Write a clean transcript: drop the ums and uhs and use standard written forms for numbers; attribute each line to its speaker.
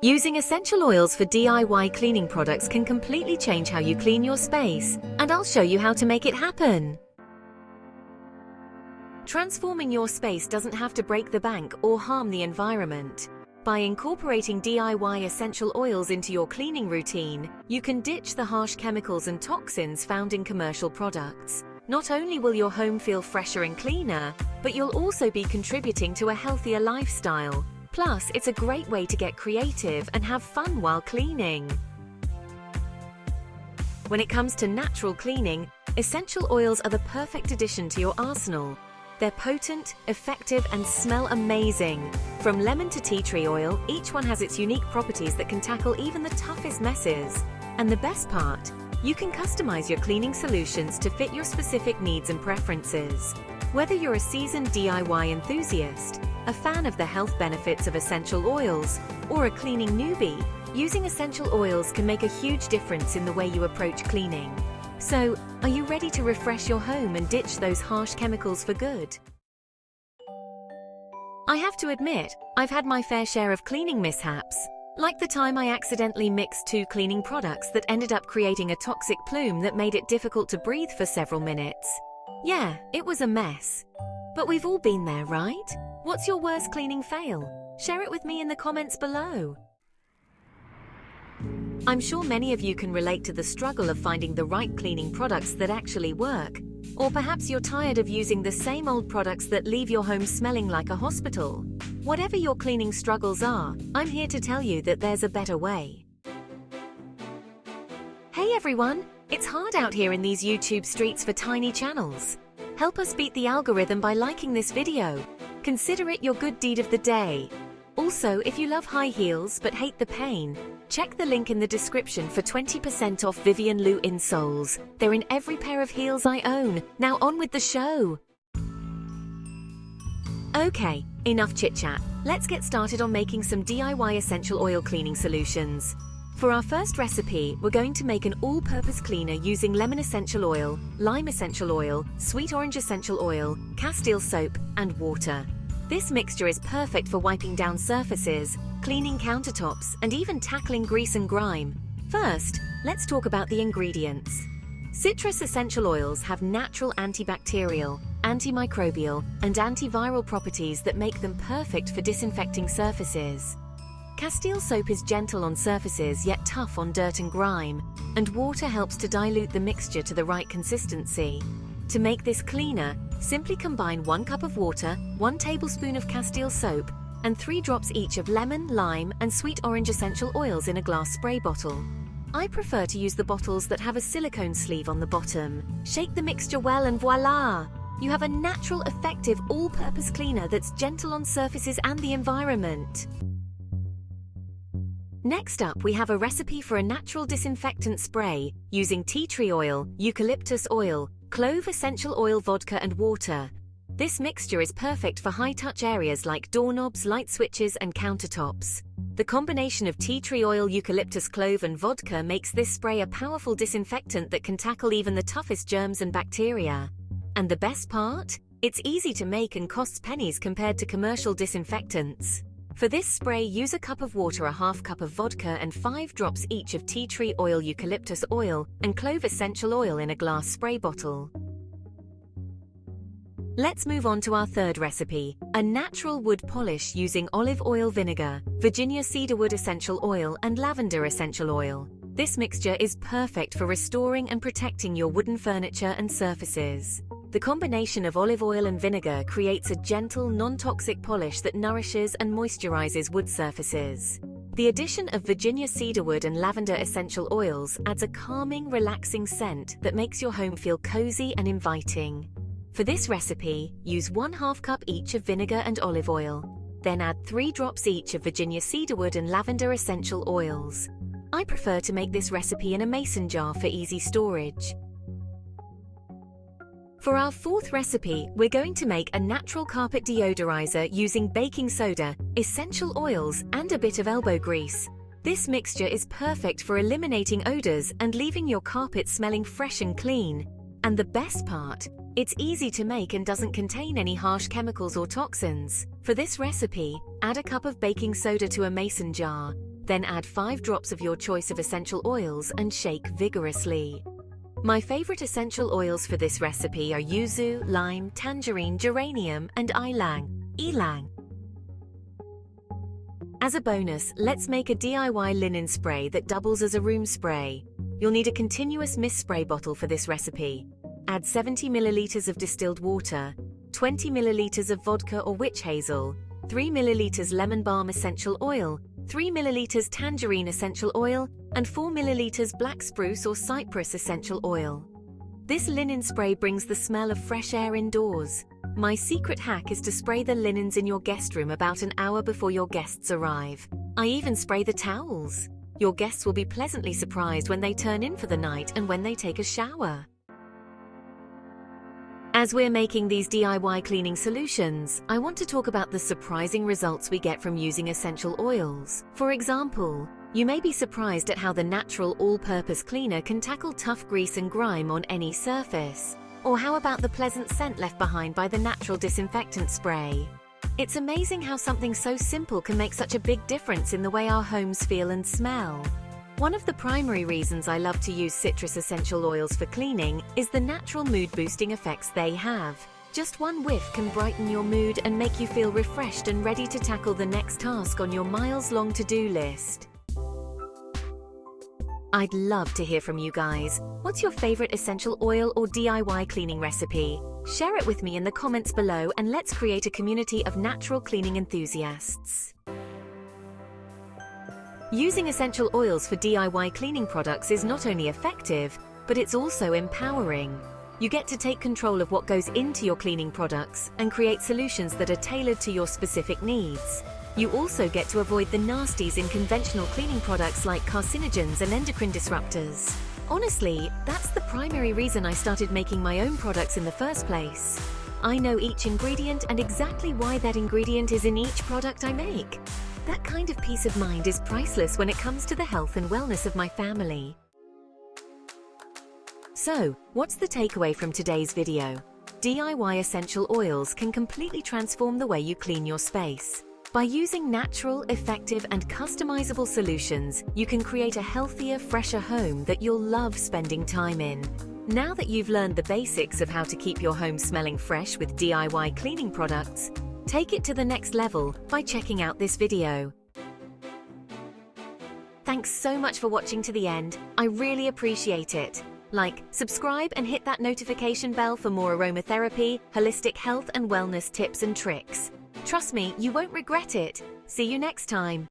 Speaker 1: Using essential oils for DIY cleaning products can completely change how you clean your space, and I'll show you how to make it happen. Transforming your space doesn't have to break the bank or harm the environment. By incorporating DIY essential oils into your cleaning routine, you can ditch the harsh chemicals and toxins found in commercial products. Not only will your home feel fresher and cleaner, but you'll also be contributing to a healthier lifestyle. Plus, it's a great way to get creative and have fun while cleaning. When it comes to natural cleaning, essential oils are the perfect addition to your arsenal. They're potent, effective, and smell amazing. From lemon to tea tree oil, each one has its unique properties that can tackle even the toughest messes. And the best part, you can customize your cleaning solutions to fit your specific needs and preferences. Whether you're a seasoned DIY enthusiast, a fan of the health benefits of essential oils, or a cleaning newbie, using essential oils can make a huge difference in the way you approach cleaning. So, are you ready to refresh your home and ditch those harsh chemicals for good? I have to admit, I've had my fair share of cleaning mishaps. Like the time I accidentally mixed 2 cleaning products that ended up creating a toxic plume that made it difficult to breathe for several minutes. Yeah, it was a mess. But we've all been there, right? What's your worst cleaning fail? Share it with me in the comments below. I'm sure many of you can relate to the struggle of finding the right cleaning products that actually work. Or perhaps you're tired of using the same old products that leave your home smelling like a hospital. Whatever your cleaning struggles are, I'm here to tell you that there's a better way. Hey everyone! It's hard out here in these YouTube streets for tiny channels. Help us beat the algorithm by liking this video. Consider it your good deed of the day. Also, if you love high heels but hate the pain, check the link in the description for 20% off Vivian Leigh insoles. They're in every pair of heels I own. Now on with the show! Okay, enough chit-chat. Let's get started on making some DIY essential oil cleaning solutions. For our first recipe, we're going to make an all-purpose cleaner using lemon essential oil, lime essential oil, sweet orange essential oil, Castile soap, and water. This mixture is perfect for wiping down surfaces, cleaning countertops, and even tackling grease and grime. First, let's talk about the ingredients. Citrus essential oils have natural antibacterial, antimicrobial, and antiviral properties that make them perfect for disinfecting surfaces. Castile soap is gentle on surfaces yet tough on dirt and grime, and water helps to dilute the mixture to the right consistency. To make this cleaner, simply combine 1 cup of water, 1 tablespoon of Castile soap, and 3 drops each of lemon, lime, and sweet orange essential oils in a glass spray bottle. I prefer to use the bottles that have a silicone sleeve on the bottom. Shake the mixture well and voila! You have a natural, effective, all-purpose cleaner that's gentle on surfaces and the environment. Next up, we have a recipe for a natural disinfectant spray using tea tree oil, eucalyptus oil, clove essential oil, vodka, and water. This mixture is perfect for high-touch areas like doorknobs, light switches, and countertops. The combination of tea tree oil, eucalyptus, clove, and vodka makes this spray a powerful disinfectant that can tackle even the toughest germs and bacteria. And the best part? It's easy to make and costs pennies compared to commercial disinfectants. For this spray, use a cup of water, a half cup of vodka, and 5 drops each of tea tree oil, eucalyptus oil, and clove essential oil in a glass spray bottle. Let's move on to our third recipe, a natural wood polish using olive oil vinegar, Virginia cedarwood essential oil, and lavender essential oil. This mixture is perfect for restoring and protecting your wooden furniture and surfaces. The combination of olive oil and vinegar creates a gentle, non-toxic polish that nourishes and moisturizes wood surfaces. The addition of Virginia cedarwood and lavender essential oils adds a calming, relaxing scent that makes your home feel cozy and inviting. For this recipe, use 1/2 cup each of vinegar and olive oil. Then add 3 drops each of Virginia cedarwood and lavender essential oils. I prefer to make this recipe in a mason jar for easy storage. For our fourth recipe, we're going to make a natural carpet deodorizer using baking soda, essential oils, and a bit of elbow grease. This mixture is perfect for eliminating odors and leaving your carpet smelling fresh and clean. And the best part? It's easy to make and doesn't contain any harsh chemicals or toxins. For this recipe, add a cup of baking soda to a mason jar. Then add 5 drops of your choice of essential oils and shake vigorously. My favorite essential oils for this recipe are yuzu, lime, tangerine, geranium, and ylang. As a bonus, let's make a DIY linen spray that doubles as a room spray. You'll need a continuous mist spray bottle for this recipe. Add 70 milliliters of distilled water, 20 milliliters of vodka or witch hazel, 3 milliliters lemon balm essential oil, 3 milliliters tangerine essential oil, and 4 milliliters black spruce or cypress essential oil. This linen spray brings the smell of fresh air indoors. My secret hack is to spray the linens in your guest room about an hour before your guests arrive. I even spray the towels. Your guests will be pleasantly surprised when they turn in for the night and when they take a shower. As we're making these DIY cleaning solutions, I want to talk about the surprising results we get from using essential oils. For example, you may be surprised at how the natural all-purpose cleaner can tackle tough grease and grime on any surface. Or how about the pleasant scent left behind by the natural disinfectant spray? It's amazing how something so simple can make such a big difference in the way our homes feel and smell. One of the primary reasons I love to use citrus essential oils for cleaning is the natural mood-boosting effects they have. Just one whiff can brighten your mood and make you feel refreshed and ready to tackle the next task on your miles-long to-do list. I'd love to hear from you guys. What's your favorite essential oil or DIY cleaning recipe? Share it with me in the comments below and let's create a community of natural cleaning enthusiasts. Using essential oils for DIY cleaning products is not only effective, but it's also empowering. You get to take control of what goes into your cleaning products and create solutions that are tailored to your specific needs. You also get to avoid the nasties in conventional cleaning products like carcinogens and endocrine disruptors. Honestly, that's the primary reason I started making my own products in the first place. I know each ingredient and exactly why that ingredient is in each product I make. That kind of peace of mind is priceless when it comes to the health and wellness of my family. So, what's the takeaway from today's video? DIY essential oils can completely transform the way you clean your space. By using natural, effective, and customizable solutions, you can create a healthier, fresher home that you'll love spending time in. Now that you've learned the basics of how to keep your home smelling fresh with DIY cleaning products, take it to the next level by checking out this video. Thanks so much for watching to the end. I really appreciate it. Like, subscribe, and hit that notification bell for more aromatherapy, holistic health and wellness tips and tricks. Trust me, you won't regret it. See you next time.